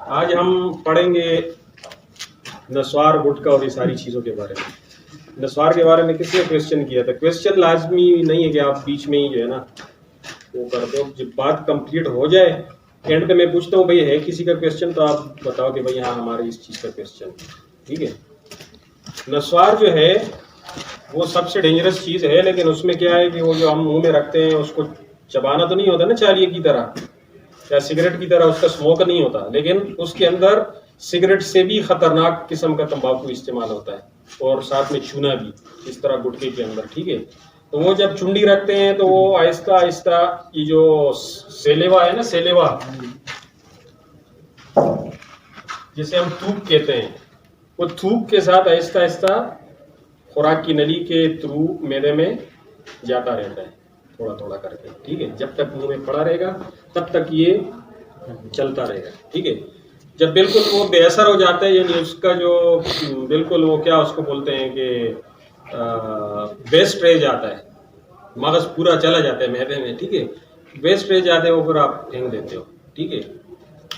आज हम पढ़ेंगे नस्वार, गुटखा और ये सारी चीज़ों के बारे में। नस्वार के बारे में किसने क्वेश्चन किया था? क्वेश्चन लाजमी नहीं है कि आप बीच में ही जो है ना वो कर दो। जब बात कंप्लीट हो जाए एंड पे मैं पूछता हूँ भाई है किसी का क्वेश्चन, तो आप बताओ कि भाई हाँ हमारे इस चीज़ का क्वेश्चन। ठीक है। नस्वार जो है वो सबसे डेंजरस चीज़ है, लेकिन उसमें क्या है कि वो जो हम मुंह में रखते हैं उसको चबाना तो नहीं होता ना चालिये की तरह या सिगरेट की तरह, उसका स्मोक नहीं होता, लेकिन उसके अंदर सिगरेट से भी खतरनाक किस्म का तंबाकू इस्तेमाल होता है और साथ में चूना भी, इस तरह गुटखे के अंदर। ठीक है। तो वो जब चुंडी रखते हैं तो वो आहिस्ता आहिस्ता ये जो सेलेवा है ना, सेलेवा जिसे हम थूक कहते हैं, वो थूक के साथ आहिस्ता आहिस्ता खुराक की नली के थ्रू मैदे में जाता रहता है, थोड़ा थोड़ा करके। ठीक है। जब तक मुंह में पड़ा रहेगा तब तक ये चलता रहेगा। ठीक है। जब बिल्कुल वो बेअसर हो जाता है, यानी उसका जो बिल्कुल वो क्या उसको बोलते हैं कि वेस्ट रह जाता है, मगज पूरा चला जाता है मैदे में। ठीक है। वेस्ट रह जाते हैं वो फिर आप फेंक देते हो। ठीक है।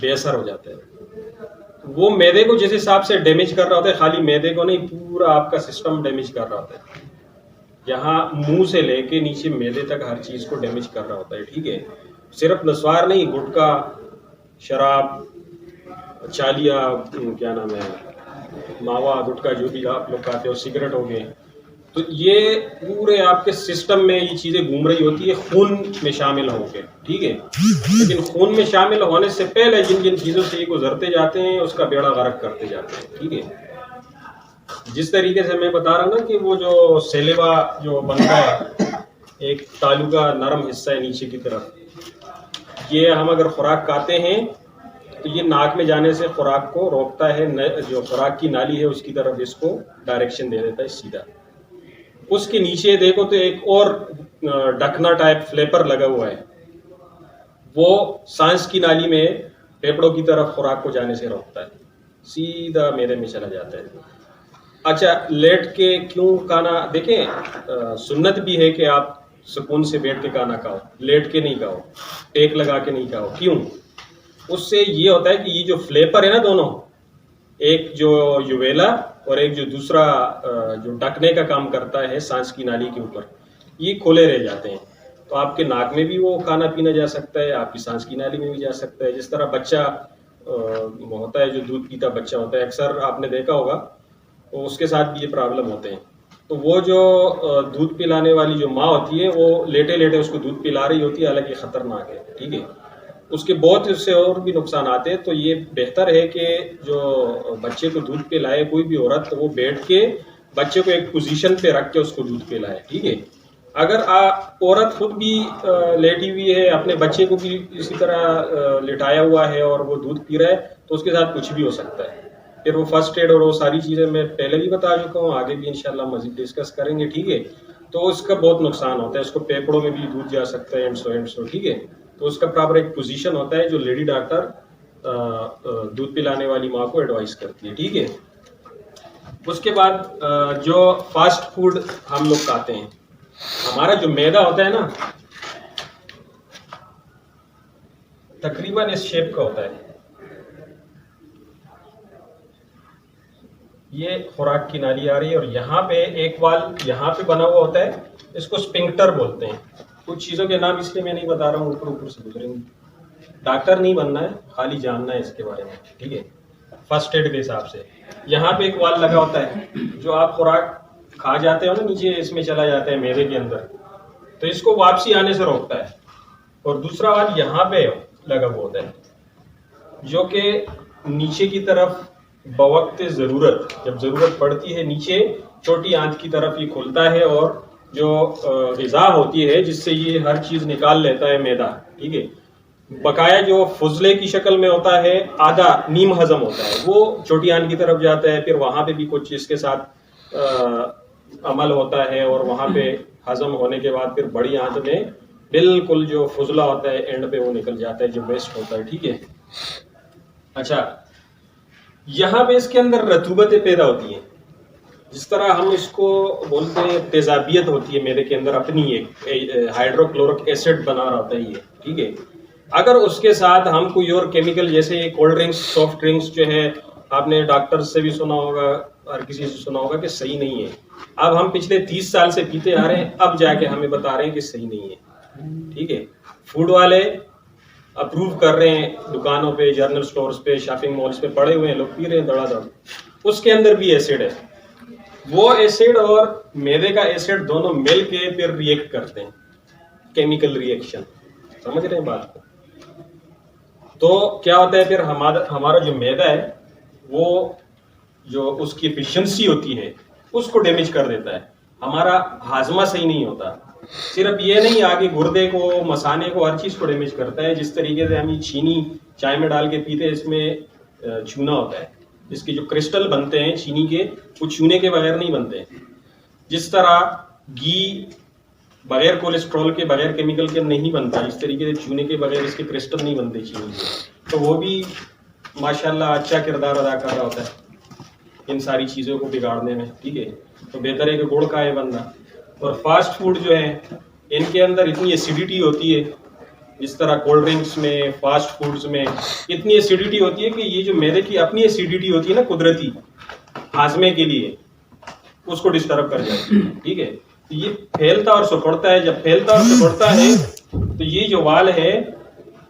बेअसर हो जाता है। वो मैदे को जिस हिसाब से डैमेज कर रहा होता है, खाली मैदे को नहीं, पूरा आपका सिस्टम डैमेज कर रहा होता है। यहाँ मुंह से लेके नीचे मैदे तक हर चीज को डैमेज कर रहा होता है। ठीक है। सिर्फ नस्वार नहीं, गुटखा, शराब, चालिया, क्या नाम है, मावा, गुटखा जो भी आप लोग खाते हो, सिगरेट हो गए, तो ये पूरे आपके सिस्टम में ये चीजें घूम रही होती है खून में शामिल होके। ठीक है। लेकिन खून में शामिल होने से पहले जिन जिन चीजों से ये गुजरते जाते हैं उसका बेड़ा गर्क करते जाते हैं। ठीक है। जिस तरीके से मैं बता रहा हूँ ना कि वो जो सेलेवा जो बनता है, एक तालू का नरम हिस्सा है नीचे की तरफ, ये हम अगर खुराक खाते हैं तो ये नाक में जाने से खुराक को रोकता है, जो खुराक की नाली है उसकी तरफ इसको डायरेक्शन दे देता है सीधा। उसके नीचे देखो तो एक और ढकना टाइप फ्लेपर लगा हुआ है, वो सांस की नाली में फेफड़ों की तरफ खुराक को जाने से रोकता है, सीधा मैदे में चला जाता है। अच्छा, लेट के क्यों खाना? देखें, सुन्नत भी है कि आप सुकून से बैठ के खाना खाओ, लेट के नहीं खाओ, टेक लगा के नहीं खाओ। क्यों? उससे ये होता है कि ये जो फ्लेपर है ना दोनों, एक जो युवेला और एक जो दूसरा जो ढकने का काम करता है सांस की नाली के ऊपर, ये खुले रह जाते हैं। तो आपके नाक में भी वो खाना पीना जा सकता है, आपकी सांस की नाली में भी जा सकता है। जिस तरह बच्चा होता है, जो दूध पीता बच्चा होता है, अक्सर आपने देखा होगा, तो उसके साथ भी ये प्रॉब्लम होते हैं। तो वो जो दूध पिलाने वाली जो माँ होती है, वो लेटे लेटे उसको दूध पिला रही होती है, हालांकि खतरनाक है। ठीक है। उसके बहुत उससे और भी नुकसान आते हैं। तो ये बेहतर है कि जो बच्चे को दूध पिलाए कोई भी औरत, तो वो बैठ के बच्चे को एक पोजीशन पे रख के उसको दूध पिलाए। ठीक है। अगर औरत खुद भी लेटी हुई है, अपने बच्चे को भी इसी तरह लेटाया हुआ है और वो दूध पी रहा है, तो उसके साथ कुछ भी हो सकता है। फिर वो फर्स्ट एड और वो सारी चीज़ें मैं पहले भी बता चुका हूँ, आगे भी इंशाल्लाह मजीद डिस्कस करेंगे। ठीक है। तो उसका बहुत नुकसान होता है, उसको फेफड़ों में भी दूध जा सकता है एंड सो। ठीक है। तो उसका प्रॉपर एक पोजीशन होता है जो लेडी डॉक्टर दूध पिलाने वाली माँ को एडवाइस करती है। ठीक है। उसके बाद जो फास्ट फूड हम लोग खाते हैं, हमारा जो मैदा होता है ना, तकरीबन इस शेप का होता है। ये खुराक की नाली आ रही है और यहाँ पे एक वाल यहाँ पे बना हुआ होता है, इसको स्पिंक्टर बोलते हैं। कुछ चीज़ों के नाम इसलिए मैं नहीं बता रहा हूँ, ऊपर ऊपर से गुजरेंगे। डॉक्टर नहीं बनना है, खाली जानना है इसके बारे में। ठीक है। फर्स्ट एड के हिसाब से यहाँ पे एक वाल लगा होता है, जो आप खुराक खा जाते हो ना, नीचे इसमें चला जाता है मैदे के अंदर, तो इसको वापसी आने से रोकता है। और दूसरा वाल यहाँ पे लगा हुआ होता है, जो कि नीचे की तरफ बवक्त ज़रूरत, जब ज़रूरत पड़ती है, नीचे छोटी आंत की तरफ ये खुलता है और जो ग़िज़ा होती है जिससे ये हर चीज़ निकाल लेता है मैदा। ठीक है। बकाया जो फुजले की शक्ल में होता है, आधा नीम हजम होता है, वो छोटी आंत की तरफ जाता है, फिर वहाँ पे भी कुछ इसके साथ अमल होता है और वहाँ पे हजम होने के बाद फिर बड़ी आंत में बिल्कुल जो फुजला होता है एंड पे वो निकल जाता है, जो वेस्ट होता है। ठीक है। अच्छा, यहाँ पे इसके अंदर रतूबतें पैदा होती हैं, जिस तरह हम इसको बोलते हैं तेजाबियत होती है मेरे के अंदर, अपनी एक हाइड्रोक्लोरिक एसिड बना रहा होता है ये। ठीक है। अगर उसके साथ हम कोई और केमिकल, जैसे कोल्ड ड्रिंक्स, सॉफ्ट ड्रिंक्स जो है, आपने डॉक्टर से भी सुना होगा, हर किसी से सुना होगा कि सही नहीं है। अब हम पिछले 30 साल से पीते आ रहे हैं, अब जाके हमें बता रहे हैं कि सही नहीं है। ठीक है, फूड वाले अप्रूव कर रहे हैं, दुकानों पे, जनरल स्टोर्स पे, शॉपिंग मॉल्स पे पड़े हुए हैं, लोग पी रहे हैं धड़ाधड़। उसके अंदर भी एसिड है। वो एसिड और मैदे का एसिड दोनों मिल के फिर रिएक्ट करते हैं, केमिकल रिएक्शन। समझ रहे हैं बात को? तो क्या होता है फिर, हमारा जो मैदा है वो जो उसकी एफिशिएंसी होती है उसको डैमेज कर देता है। हमारा हाजमा सही नहीं होता। सिर्फ ये नहीं, आगे गुर्दे को, मसाने को, हर चीज को डैमेज करता है। जिस तरीके से हम ये चीनी चाय में डाल के पीते हैं, इसमें चूना होता है, इसके जो क्रिस्टल बनते हैं चीनी के, वो चूने के बगैर नहीं बनते। जिस तरह घी बगैर कोलेस्ट्रॉल के, बगैर केमिकल के नहीं बनता, इस तरीके से चूने के बगैर इसके क्रिस्टल नहीं बनते चीनी के। तो वो भी माशाल्लाह अच्छा किरदार अदा कर रहा होता है इन सारी चीज़ों को बिगाड़ने में। ठीक है, तो बेहतर है कि गुड़ खाए बंदा। और फास्ट फूड जो है, इनके अंदर इतनी एसिडिटी होती है, जिस तरह कोल्ड ड्रिंक्स में, फास्ट फूड्स में इतनी एसिडिटी होती है कि ये जो मैदे की अपनी एसिडिटी होती है ना, कुदरती हाजमे के लिए, उसको डिस्टर्ब कर जाती है। ठीक है, तो ये फैलता और सिकुड़ता है। जब फैलता और सिकुड़ता है तो ये जो वाल है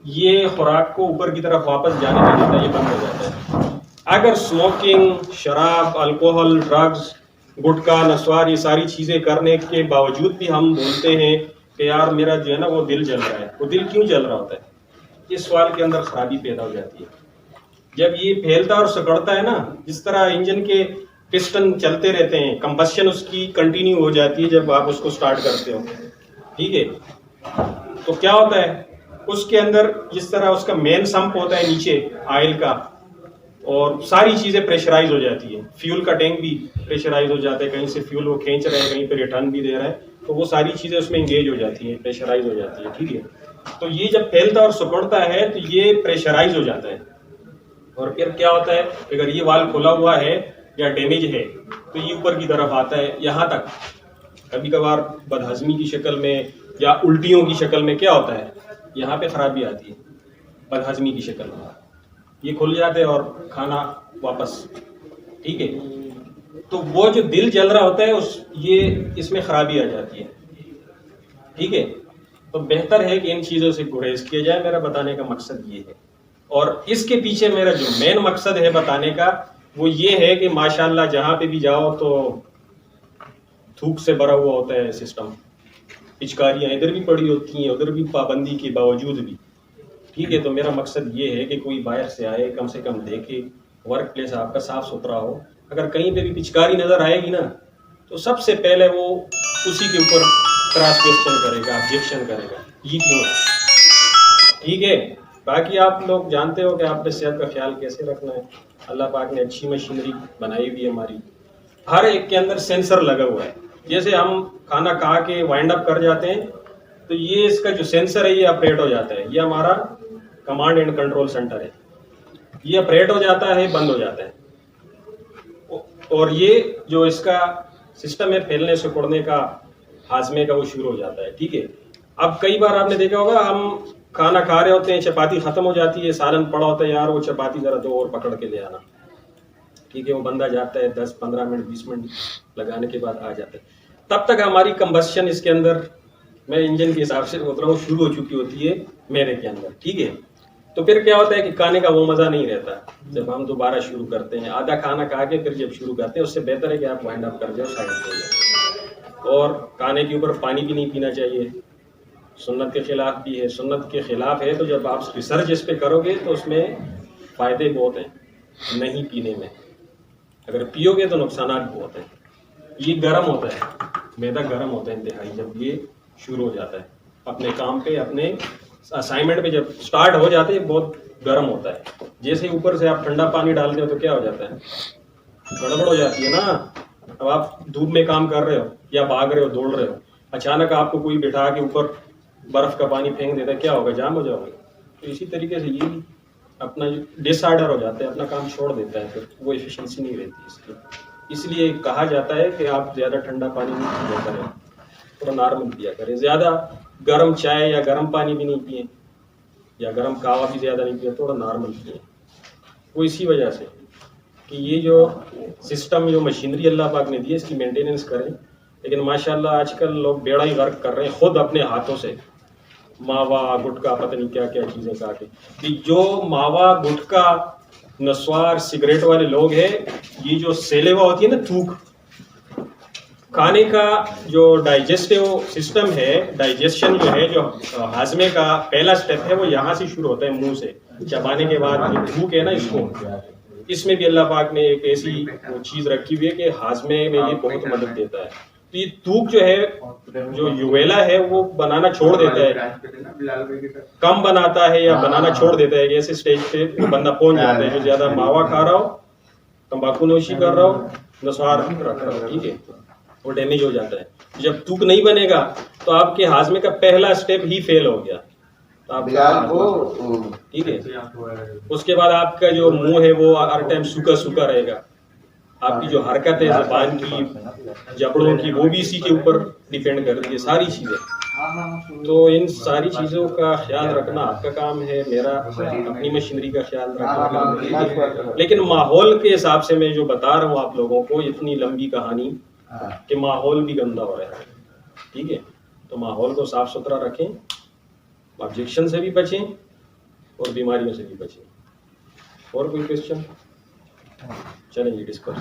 ये खुराक को ऊपर की तरफ वापस जाने नहीं देता, ये बंद हो जाता है। अगर स्मोकिंग, शराब, अल्कोहल, ड्रग्स, गुटखा, नस्वार, ये सारी चीजें करने के बावजूद भी हम बोलते हैं कि यार मेरा जो है ना वो दिल जल रहा है, वो दिल क्यों जल रहा होता है? इस सवाल के अंदर खराबी पैदा हो जाती है। जब ये फैलता और सिकुड़ता है ना, जिस तरह इंजन के पिस्टन चलते रहते हैं, कंबस्शन उसकी कंटिन्यू हो जाती है जब आप उसको स्टार्ट करते हो। ठीक है, तो क्या होता है उसके अंदर, जिस तरह उसका मेन संप होता है नीचे ऑयल का, और सारी चीजें प्रेशराइज हो जाती है। फ्यूल का टैंक भी प्रेशराइज हो जाता है, कहीं से फ्यूल वो खींच रहे हैं, कहीं पे रिटर्न भी दे रहा है, तो वो सारी चीजें उसमें इंगेज हो जाती है, प्रेशराइज हो जाती है। ठीक है, तो ये जब फैलता और सिकुड़ता है तो ये प्रेशराइज हो जाता है। और फिर क्या होता है, अगर ये वाल्व खुला हुआ है या डैमेज है तो ये ऊपर की तरफ आता है, यहाँ तक। कभी कभार बदहजमी की शक्ल में या उल्टियों की शक्ल में क्या होता है, यहाँ पे खराबी आती है बदहजमी की शक्ल में, ये खुल जाते हैं और खाना वापस। ठीक है, तो वो जो दिल जल रहा होता है ये इसमें खराबी आ जाती है। ठीक है, तो बेहतर है कि इन चीज़ों से गुरेज किया जाए। मेरा बताने का मकसद ये है, और इसके पीछे मेरा जो मेन मकसद है बताने का वो ये है कि माशाल्लाह जहाँ पे भी जाओ तो थूक से भरा हुआ होता है सिस्टम। पिचकारियाँ इधर भी पड़ी होती हैं, उधर भी, पाबंदी के बावजूद भी। ठीक है, तो मेरा मकसद ये है कि कोई बाहर से आए, कम से कम देखे, वर्क प्लेस आपका साफ सुथरा हो। अगर कहीं पे भी पिचकारी नजर आएगी ना, तो सबसे पहले वो उसी के ऊपर क्रॉस क्वेश्चन करेगा, ऑब्जेक्शन करेगा, ये क्यों है। ठीक है, बाकी आप लोग जानते हो कि आपने सेहत का ख्याल कैसे रखना है। अल्लाह पाक ने अच्छी मशीनरी बनाई हुई है हमारी, हर एक के अंदर सेंसर लगा हुआ है। जैसे हम खाना खा के वाइंड अप कर जाते हैं तो ये इसका जो सेंसर है ये ऑपरेट हो जाता है। ये हमारा कमांड एंड कंट्रोल सेंटर है, ये ऑपरेट हो जाता है, बंद हो जाता है। और ये जो इसका सिस्टम है फैलने सिकुड़ने का, हाजमे का, वो शुरू हो जाता है। ठीक है, अब कई बार आपने देखा होगा, हम खाना खा रहे होते हैं, चपाती खत्म हो जाती है, सालन पड़ा होता है, यार वो चपाती जरा दो और पकड़ के ले आना। ठीक है, वो बंदा जाता है, 10-15 मिनट 20 मिनट लगाने के बाद आ जाता है। तब तक हमारी कंबस्शन इसके अंदर, मैं इंजन के हिसाब से बोल रहा हूँ, शुरू हो चुकी होती है मेरे के अंदर। ठीक है, तो फिर क्या होता है कि खाने का वो मजा नहीं रहता जब हम दोबारा शुरू करते हैं। आधा खाना खा के फिर जब शुरू करते हैं, उससे बेहतर है कि आप वाइंड अप कर जाओ, साइड हो जाओ। और खाने के ऊपर पानी भी नहीं पीना चाहिए, सुन्नत के खिलाफ भी है। सुन्नत के खिलाफ है तो जब आप रिसर्च इस पे करोगे तो उसमें फायदे बहुत हैं नहीं पीने में, अगर पियोगे तो नुकसान बहुत हैं। ये गर्म होता है, मैदा गर्म होता है इंतहाई जब ये शुरू हो जाता है अपने काम पे, अपने असाइनमेंट पे जब स्टार्ट हो जाते हैं, बहुत गर्म होता है। जैसे ऊपर से आप ठंडा पानी डालते हो तो क्या हो जाता है, गड़बड़ हो जाती है ना। अब आप धूप में काम कर रहे हो या भाग रहे हो, दौड़ रहे हो, अचानक आपको कोई बिठा के ऊपर बर्फ का पानी फेंक देता है, क्या होगा, जाम हो जाओगे। तो इसी तरीके से ये अपना डिसऑर्डर हो जाता है, अपना काम छोड़ देता है, फिर वो एफिशिएंसी नहीं रहती इसकी। इसलिए कहा जाता है कि आप ज़्यादा ठंडा पानी नहीं पिया करें, थोड़ा नॉर्मल पिया करें। ज़्यादा गर्म चाय या गर्म पानी भी नहीं पिए, या गर्म कावा भी ज़्यादा नहीं पिए, थोड़ा नॉर्मल पिए। वो इसी वजह से कि ये जो सिस्टम, जो मशीनरी अल्लाह पाक ने दी है, इसकी मेंटेनेंस करें। लेकिन माशाल्लाह आजकल लोग बेड़ा ही गर्क कर रहे हैं खुद अपने हाथों से, मावा गुटखा पता नहीं क्या क्या चीज़ें खा के। कि जो मावा गुटखा नस्वार सिगरेट वाले लोग हैं, ये जो सेलेवा होती है ना, थूक, खाने का जो डाइजेस्टिव सिस्टम है, डाइजेशन जो है, जो हाजमे का पहला स्टेप है, वो यहाँ से शुरू होता है, मुंह से चबाने के बाद जो थूक है ना, इसमें भी अल्लाह पाक ने एक ऐसी चीज़ रखी हुई है कि हाजमे में ये बहुत मदद देता है। तो ये थूक जो है, जो यूवेला है, वो बनाना छोड़ देता है, कम बनाता है या बनाना छोड़ देता है। ऐसे स्टेज पे वो बंदा पहुंच जाता है जो ज़्यादा मावा खा रहा हो, तंबाकू नोशी कर रहा हो, नस्वार रख रहा हो, ठीक है, वो डैमेज हो जाता है। जब थूक नहीं बनेगा तो आपके हाजमे का पहला स्टेप ही फेल हो गया, तो आपका, ठीक है। उसके बाद आपका जो मुंह है वो हर टाइम सूखा सूखा रहेगा। आपकी जो हरकत है ज़बान की, जबड़ों की, वो भी इसी के ऊपर डिपेंड करती है, सारी चीज़ें। तो इन सारी चीज़ों का ख्याल रखना आपका काम है, मेरा अपनी मशीनरी का ख्याल रखना काम है। लेकिन माहौल के हिसाब से मैं जो बता रहा हूँ आप लोगों को, इतनी लंबी कहानी कि माहौल भी गंदा हो रहा है, ठीक है। तो माहौल को साफ सुथरा रखें, ऑब्जेक्शन से भी बचें और बीमारियों से भी बचें। और कोई क्वेश्चन? चलेंगे डिस्कस।